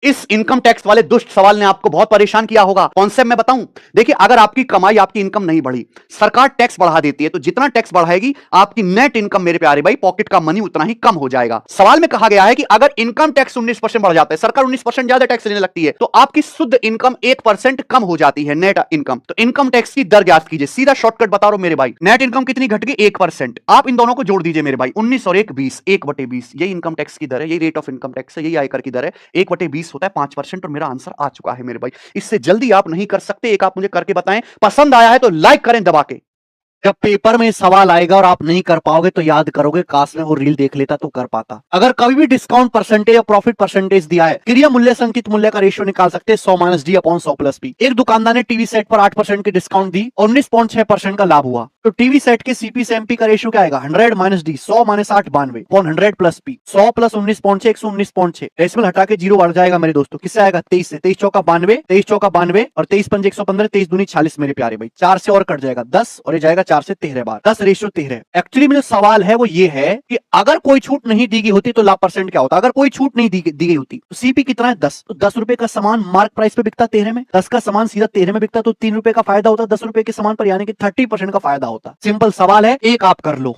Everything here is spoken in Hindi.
इस इनकम टैक्स वाले दुष्ट सवाल ने आपको बहुत परेशान किया होगा। कॉन्सेप्ट मैं बताऊं, देखिए अगर आपकी कमाई, आपकी इनकम नहीं बढ़ी, सरकार टैक्स बढ़ा देती है, तो जितना टैक्स बढ़ाएगी आपकी नेट इनकम, मेरे प्यारे भाई, पॉकेट का मनी उतना ही कम हो जाएगा। सवाल में कहा गया है कि अगर इनकम टैक्स 19% बढ़ जाता है, सरकार 19% ज्यादा टैक्स लेने लगती है, तो आपकी शुद्ध इनकम 1% कम हो जाती है, नेट इनकम। तो इनकम टैक्स की दर ज्ञात कीजिए। सीधा शॉर्टकट बता रहा हूं मेरे भाई, नेट इनकम कितनी घट गई? 1%। आप इन दोनों को जोड़ दीजिए मेरे भाई, 19 और 1 20, 1/20। यही इनकम टैक्स की दर है, यही रेट ऑफ इनकम टैक्स है, यही आयकर की दर है। 1/20 होता है 5%। और मेरा आंसर आ चुका है मेरे भाई। इससे जल्दी आप नहीं कर सकते। एक आप मुझे करके बताएं। पसंद आया है तो लाइक करें दबा के। जब पेपर में सवाल आएगा और आप नहीं कर पाओगे तो याद करोगे काश में वो रील देख लेता तो कर पाता। अगर कभी भी डिस्काउंट परसेंटेज या प्रॉफिट परसेंटेज दिया है, क्रिया मूल्य से अंकित मूल्य का रेशियो निकाल सकते हैं 100 - d अपॉन 100 + p। एक दुकानदार ने टीवी सेट पर 8% की डिस्काउंट दी और 19.6% का लाभ हुआ, तो टीवी सेट के सीपी से एमपी का रेशियो क्या आएगा? 100 - d, 100 - 8 92 अपॉन 100 + p। 100 + 19.6 119.6, डेसिमल हटा के जीरो बढ़ जाएगा मेरे दोस्तों। किससे आएगा? 23 से। 23 चौका 92, 23 चौका 92 और 23 पंजे 115, 23 दूनी 46 मेरे प्यारे भाई। 4 से और कट जाएगा 10 और ये जाएगा 4 से 13 बार, 10:13। एक्चुअली में जो सवाल है वो ये है कि अगर कोई छूट नहीं दी गई होती तो लाभ परसेंट क्या होता? अगर कोई छूट नहीं दी गई होती तो सीपी कितना है? 10। तो 10 रुपए का सामान मार्क प्राइस पे बिकता 13 में, 10 का सामान सीधा 13 में बिकता, तो 3 रुपए का फायदा होता 10 रुपए के सामान पर, यानी कि 30% का फायदा होता। सिंपल सवाल है, एक आप कर लो।